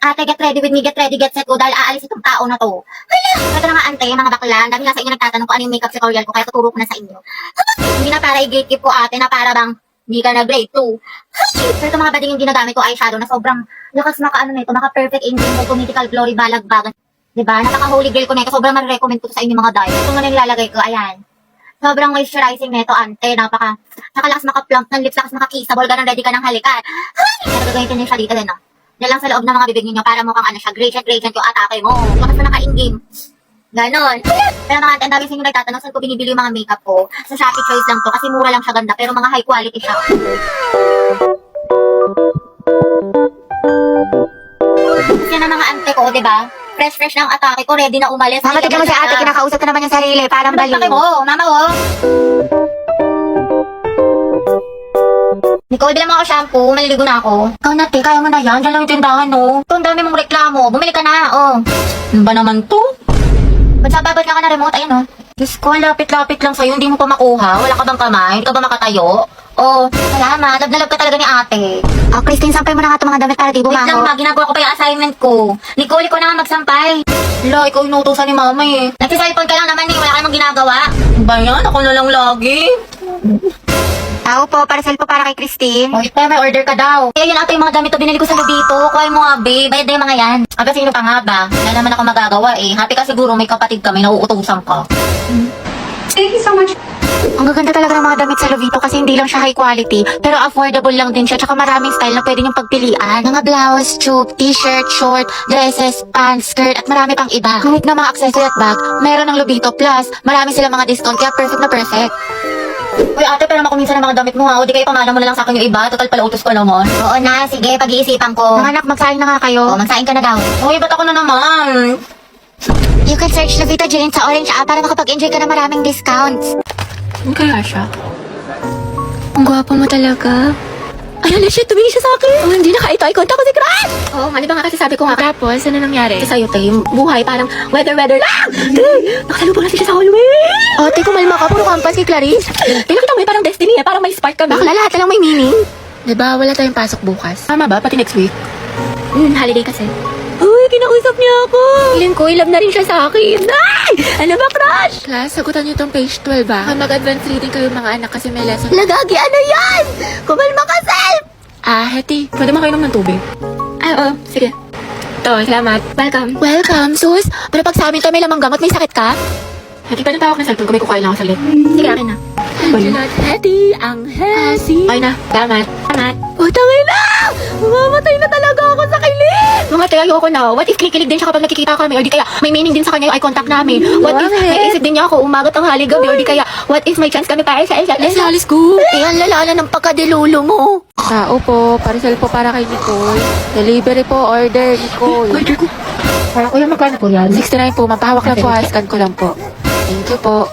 Ate, get ready with me, get ready, get set go, dahil aalis itong tao na to. Hala! Ito na nga, ante, mga bakla, ang dami nga sa inyo nagtatanong kung ano yung makeup tutorial ko, kaya tuturo ko na sa inyo. Hindi na para i-gatekeep ko, ate, na para bang hindi ka na grade 2. Pero ito mga bading yung ginagamit ko, eyeshadow na sobrang lakas maka-ano nito, maka-perfect engine mo, political glory, balagbagan. Diba? Napaka-holy grail ko nito, sobrang marirecommend ko to sa inyo mga dahil. Ito nga nilalagay ko, ayan. Sobrang moisturizing nito, ante, nakalakas maka-plump ng lips, lakas maka-kissable, ganun ready ka ng halikan. Pero gagamitin niyo siya dito din, no? Yan lang sa loob ng mga bibig niyo para mukhang ano siya, gradient yung atake mo. Lakas na naka-in-game. Ganon. Pero mga ante, ang dami sa inyo nagtatanong saan ko binibili yung mga makeup ko. Sa Shopee Choice lang to, kasi mura lang siya ganda, pero mga high quality siya. Yan ang mga ante ko, diba? Fresh ng atake ko, ready na umalis. Mama, tignan mo si ate, kinakausap na naman yung sarili, parang baliw. Bakit mo, mama ko? Nicole, bilang mo ako shampoo, maliligo na ako. Ikaw na, te, kaya mo na yan. Diyan lang yung tindahan, no? Ito, ang dami mong reklamo. Bumili ka na, oh. Ano ba naman to? Ba't sa babad ka na remote? Ayun, oh. Diyos ko, lapit-lapit lang sa'yo. Hindi mo pa makuha. Wala ka bang kamay? Hindi ka ba makatayo? Oh, salamat. Love na love ka talaga ni ate. Oh, Christine, sampay mo na nga itong mga damit para di Wait lang, bumaho. ma. Ginagawa ko pa yung assignment ko. Nicole, ikaw na nga magsampay. Hala, ikaw inutusan ni mama eh. Nagsiselfon ka lang naman eh. Wala ka namang ginagawa. Ano ba yan? Ako na lang lagi. Tao po, parcel po para kay Christine. Oh, ito, may order ka daw. Eh, yun ate, yung mga damit to binili ko sa Lubito. Kuha mo nga, babe. Bayad na yung mga yan. Aga, sino pa nga ba? Wala naman ako magagawa eh. Happy ka siguro, may kapatid ka, may nauutusan ka. Thank you so much. Ang gaganda talaga ng mga damit sa Lovito kasi hindi lang siya high quality, pero affordable lang din siya, tsaka maraming style na pwede niyong pagpilian. Mga blouse, tube, t-shirt, short, dresses, pants, skirt, at marami pang iba. Kahit na mga accessory at bag, meron ng Lovito Plus. Marami silang mga discount, kaya perfect na perfect. Uy ate, pero makuminsan ng mga damit mo ha. O di kayo pamana mo na lang sa akin yung iba. Total pala utos ko naman. Oo na, sige, pag-iisipan ko. Mga anak, magsaing na nga kayo. Oo, magsaing ka na daw. Uy, ba't ako na naman? You can search Lovito Jane sa Orange app para makapag-enjoy ka na maraming discounts. Ano kaya siya? Ang gwapo mo talaga. Ay, ala siya, tumingin siya sa akin. Oh, hindi na eye contact ko si Crush. Oo, nga, di ba nga kasi sabi ko nga. Tapos, ano nangyari? Kasi sa'yo, te, yung buhay parang weather lang. Nakasalubong natin siya sa hallway. Oh, te, kumalma ka, puro kampas kay Clarice. Te, nakita mo parang destiny eh, parang may spark kami. Bakla, lahat na lang may meaning. Di ba, wala tayong pasok bukas. Tama ba? Pati next week? Holiday kasi. Uy, kinausap niya ako. Feeling ko, love na rin siya sa akin. Ay! Ano ba, Crush? Class, sagutan niyo tong page 12 ba? Mag-advance reading kayo mga anak kasi may lesson. Lagagi, ano yan? Kumalma ka, Sel! Heti, pwede makainom ng tubig? Oo, sige. To, salamat. Welcome. Welcome, sus. Pero pag sa amin to may lamang gamot, may sakit ka? Heti, pwede tawag ng cellphone kung may kukain lang ako saglit. Sige, akin na. Heti, ang hesi. Okay na, salamat. Salamat. Tangay na! Mamamatay na talaga ako sa kilig! Mga te, ayoko na. What if kinikilig din siya kapag nakikita kami? Or di kaya may meaning din sa kanya yung eye contact namin? What if may isip din niya ako umagat ang hali gabi? Or di kaya what if may chance kami para sa isa't isa? Let's go! Eh, ang lalala ng pagkadilulo mo. Tao po, parcel po para kay Nicole. Delivery po, order, Nicole. Order ko. Para kuya, magkano po yan? 69 po, mapahawak lang po, scan ko lang po. Thank you po.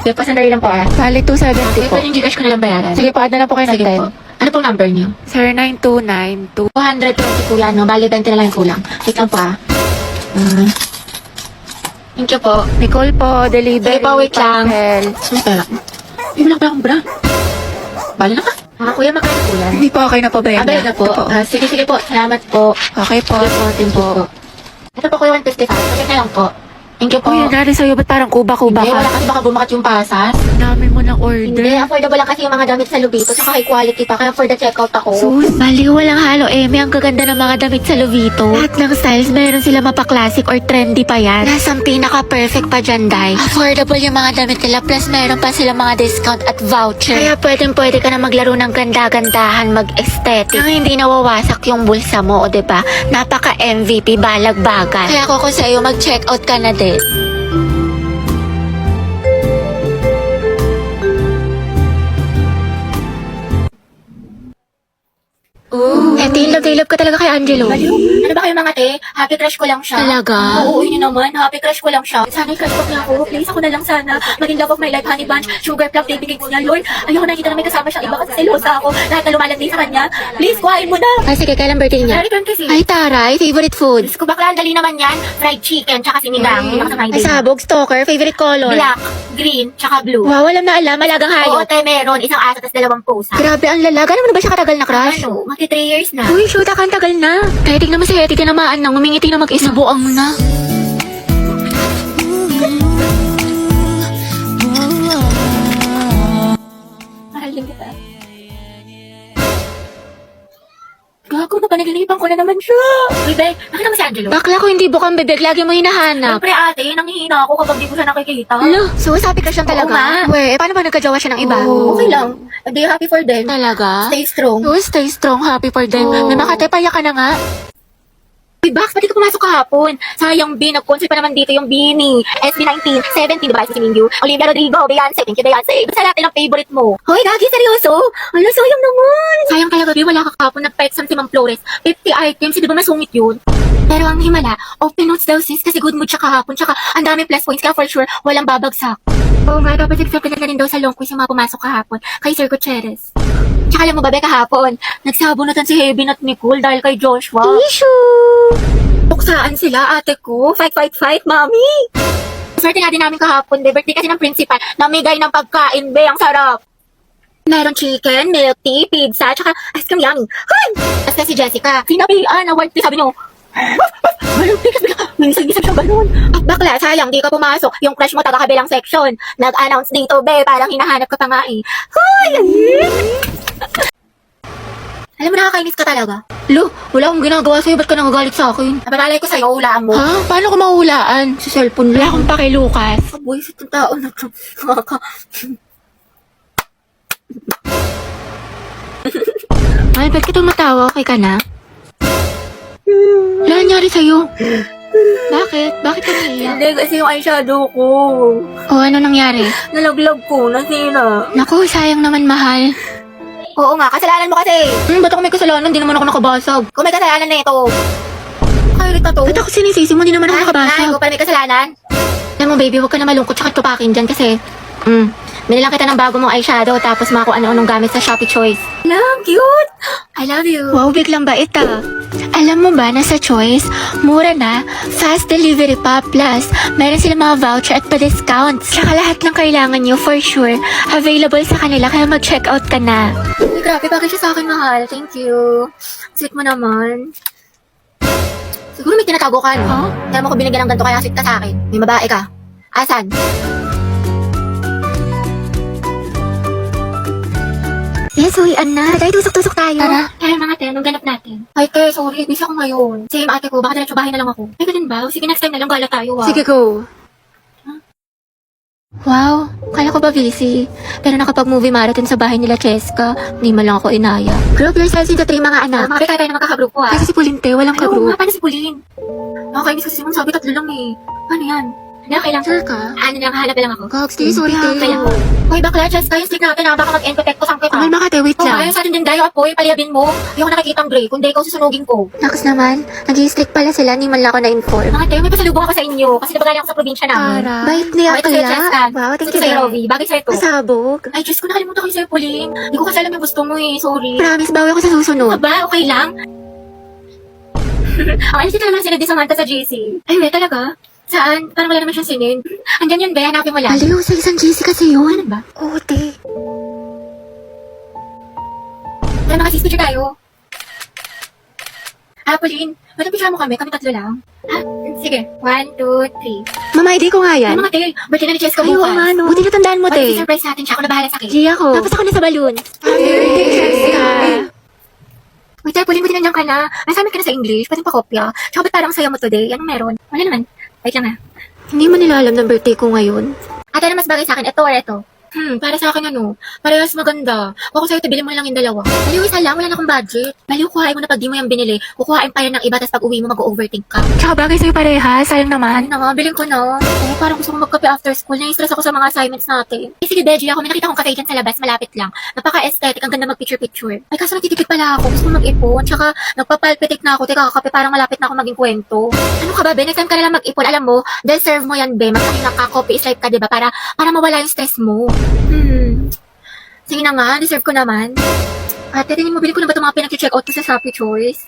Sige po, sandali lang po ah. Bali 270 po. Pwede yung Gcash ko na lang bayaran. Sige po, add na lang po kayo ng Sige 10. po. Ano pong number niyo? Sir, 9292. 220 kuya, no? Bali, 20 na lang yung kulang. Wait lang po ah. Thank you po. Nicole po, delivery. Sige po, wait lang. parcel. May pera. Ay, wala pa akong bra. Bali na ka. Kuya, magkano po yan? Hindi po, okay na po ba yan? Abay na po. Ito Sige po. Salamat po. Okay po. Thank you po. Ito po kuya, 155. Sige na lang po. Thank you po. Kuya, nari sa'yo, ba't parang kuba-kuba Hindi, ka? wala kasi baka bumakat yung pasas. Dami mo ng order. Hindi, affordable lang kasi yung mga damit sa Lubito. Saka high quality pa. Kaya for the checkout ako. Sus, bali walang halo eme. Ang gaganda ng mga damit sa Lovito. Lahat ng styles, meron sila mapa-classic or trendy pa yan. Nasang pinaka-perfect pa dyan, Day. Affordable yung mga damit nila, plus meron pa sila mga discount at voucher. Kaya pwede ka na maglaro ng ganda-gandahan, mag-aesthetic. Nang hindi nawawasak yung bulsa mo, o diba? Napaka-MVP, balagbagan. Kaya ako sa'yo, mag-check out ka na din. Love ka talaga kay Angelo. Baliw. Ano ba kayo mga te? Happy crush ko lang siya. Talaga? Oo, yun naman. Happy crush ko lang siya. Sana i-crush ko niya ako. Please, ako na lang sana. Maging love of my life, honey bunch, sugar plum, baby cakes niya. Lord, ayoko nakikita na may kasama siyang iba kasi selosa ako. Lahat na lumalandi sa kanya. Please, kuhain mo na. Ay, sige, kailan birthday niya? Return kasi. Ay, taray, favorite food. Diyos ko, bakla, ang dali naman yan. Fried chicken, tsaka sinigang. Yung sa Ay, Friday. sabog, stalker, favorite color. Black, green, tsaka blue. Wow, alam na alam, malagang Oo, hayop. te, meron. Isang aso, tas 2 pusa. Grabe, ang lalaga. Ano ba siya katagal na crush? Ano, magti 3 years na. Uy, shoot, ang tagal na. Kaya tignan mo si Hetty, tinamaan na, ngumingiti na mag-isa. Nabuang na. Mahal din kita. Gago, napanaginipan ko na naman siya. Uy, be, nakita mo si Angelo? Bakla ko hindi bukang bibig, lagi mo hinahanap. Siyempre ate, nanghihina ako kapag di ko siya nakikita. Alo, so sabi ka siyang Oo talaga? nga. Weh, paano ba nagkajawa siya ng iba? Okay lang. Be happy for them. Talaga? Stay strong. Oh, stay strong, happy for them. Oo. May makatepaya ka na nga. Uy, Bax, pati ka pumasok kahapon. Sayang, B, nag-concert pa naman dito yung Bini. SB19, 17, diba? Si Mingyu, Olivia Rodrigo, Beyonce, thank you, Beyonce. Basta natin ang favorite mo. Hoy, Gagi, seryoso? Ano, sayang naman. Sayang talaga, B, wala ka kahapon. Nagpa-exam si Ma'am Flores. 50 items, di ba masungit yun? Pero ang himala, open notes daw sis kasi good mood siya kahapon. Tsaka ang dami plus points kaya for sure walang babagsak. Oo nga, dapat accepted na rin daw sa long quiz yung mga pumasok kahapon kay Sir Gutierrez. Tsaka alam mo ba, Be, kahapon, nagsabunutan si Heaven at Nicole dahil kay Joshua. Issue! Tuksaan sila, ate ko. Fight, fight, fight, mami! Swerte nga din namin kahapon, Be. Birthday kasi ng principal. Namigay ng pagkain, Be. Ang sarap. Meron chicken, milk tea, pizza, tsaka ice cream yummy. Hoy! Basta si Jessica, sinabihan, award tea, sabi niyo. Walang tea, kasi minsan-minsan siyang ganun. At bakla, sayang, di ka pumasok. Yung crush mo taga-kabilang section. Nag-announce dito, Be. Parang hinahanap ka pa nga eh. Hoy! Alam mo, nakakainis ka talaga. Lo, wala akong ginagawa sa'yo. Ba't ka nagagalit sa akin? Napabalay ko sa'yo, hulaan mo. Ha? Paano ko mahulaan? Sa cellphone lang. Wala akong pake, Lucas. Buwisit ng tao na to. Ay, ba't ka tumatawa? Okay ka na? Wala nangyari sa'yo. Bakit? Bakit ka naiyak? Hindi, kasi yung eyeshadow ko. O, ano nangyari? Nalaglag ko, nasira. Naku, sayang naman, mahal. Oo nga, kasalanan mo kasi. Ba't ako may kasalanan? Di naman ako nakabasag. Kung may kasalanan na ito. Kairit na to. Ba't ako sinisisi mo? Di naman ako Ay, nakabasag. ko pala may kasalanan. Alam mo, baby, huwag ka na malungkot tsaka tupakin dyan kasi, binilang kita ng bago mong eyeshadow tapos mga kung ano-anong gamit sa Shopee Choice. Lang, cute. I love you. Wow, biglang bait ah. Alam mo ba na sa Choice, mura na, fast delivery pa, plus meron sila mga voucher at pa-discounts. Tsaka lahat ng kailangan nyo, for sure, available sa kanila kaya mag-check out ka na. Uy, grabe, bagay siya sa akin, mahal. Thank you. Sweet mo naman. Siguro may tinatago ka, no? Huh? Kaya mo ko binigyan ng ganito kaya sweet ka sa akin. May babae ka. Asan? Yes, uwian na. Dahil tusok-tusok tayo. Tara, mga te, anong ganap natin? Ay, te, sorry, busy ako ngayon. Same ate ko, baka diretso bahay na lang ako. Ay, ganun ba? Sige, next time na lang, gala tayo, ah. Sige, go. Wow, kala ko ba busy? Pero nakapag-movie marathon sa bahay nila Cheska, hindi man lang ako inaya. Group yourselves into 3 mga anak. Mga bekay tayo na magkakagroup ko, ah. Kasi si Pulinte, walang Ano ka-group. nga, paano si Pauline? Nakakainis kasi si Mom, sabi 3 lang eh. Ano yan? Okay lang. Sure ka? Ano lang, hanap na lang ako. Gogs, di, sorry, Yeah, te. kaya. Hoy, bakla, Cheska, yung stick natin, ha? Baka mag-encotect ko sang kita. Amal makate, wait Oh, lang. ayaw sa atin din tayo, apoy, paliyabin mo. Ayoko nakikita ang gray, kundi ikaw susunugin ko. Naks naman, nag-i-strict pala sila, hindi man lang ako na-inform. Mga tayo, may pasalubong ako sa inyo, kasi diba galing ako sa probinsya namin. Bait niya Oh, ito sa'yo, kaya. Cheska. Wow, thank Ito you, sa'yo, Dad. Rovi. Bagay sa'yo to. Pasabog. Ay, Diyos ko, nakalimutan ko yung sa'yo, Pauline. Hindi ko kasi alam yung gusto mo eh, sorry. Promise, bawi ako sa susunod. Aba, okay lang. Ang alis naman sila di Samantha sa GC. Ay, wait, talaga? Saan? Parang wala naman siyang sinid. Andyan yun, be. Hanapin mo lang. Aliw, sa isang GC kasi yun. Ano ba? Oo, te. Tara, mga sis, picture tayo. Pauline, pwede picture mo kami? Kami 3 lang. Ha? Sige. 1, 2, 3. Mama, ID ko nga yan. Ay, mga tayo. Birthday na ni Cheska Ay, oo bukas. nga, no. Buti natandaan mo, Pwede te. surprise natin siya. Ako na bahala sa cake. G ako. Tapos ako na sa balloon. Wait, Pauline, buti nandiyan ka na. Nasabi ka na sa English. Pwede pa kopya. Tsaka ba't parang saya mo today? Anong meron? Wala naman. Wait lang ha. Hindi mo nila alam ng birthday ko ngayon. Ate, ano mas bagay sa akin? Ito or ito? Para sa akin ano, parehas maganda. Kung ako sa'yo, bilhin mo na lang yung dalawa. Baliw, isa lang, wala na akong budget. Baliw, kuhain mo na pag di mo yung binili. Kukuhain pa yan ng iba, tapos pag uwi mo, mag-overthink ka. Tsaka bagay sa'yo pareha, sayang naman. Ano nga, bilhin ko na. Eh, parang gusto ko magkape after school. Nai-stress ako sa mga assignments natin. Eh, sige, Beji, ako may nakita kong cafe dyan sa labas, malapit lang. Napaka-aesthetic, ang ganda mag-picture-picture. Ay, kaso nagtitipid pala ako. Gusto ko mag-ipon. Tsaka, nagpapalpitik na ako. Teka, kakape, parang malapit na ako maging kwento. Ano ka ba, Ben? Next time ka na lang mag-ipon. Alam mo, deserve mo yan, Ben. Magkahinga ka, coffee is life ka, diba? Para mawala yung stress mo. Sige na nga, deserve ko naman. Ate, tingin mo, bili ko na ba itong mga pinag-check out ko sa Shopee Choice?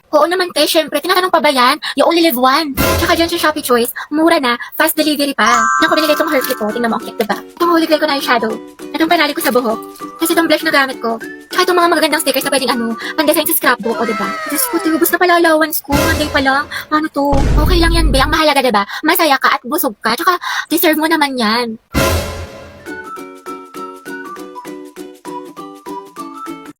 Oo naman, te, syempre. Tinatanong pa ba yan? You only live once. Tsaka dyan sa Shopee Choice, mura na, fast delivery pa. Yan ko binili itong Hershey ko. Tingnan mo, ang cute, diba? Itong holy grail ko na eyeshadow. Itong panali ko sa buhok. Kasi itong blush na gamit ko. Tsaka itong mga magagandang stickers na pwedeng pandesign sa scrapbook, o diba? Diyos ko, ubos na pala allowance ko. Monday pa lang. Paano to? Okay lang yan, be. Ang mahalaga, diba? Masaya ka at busog ka. Tsaka deserve mo naman yan.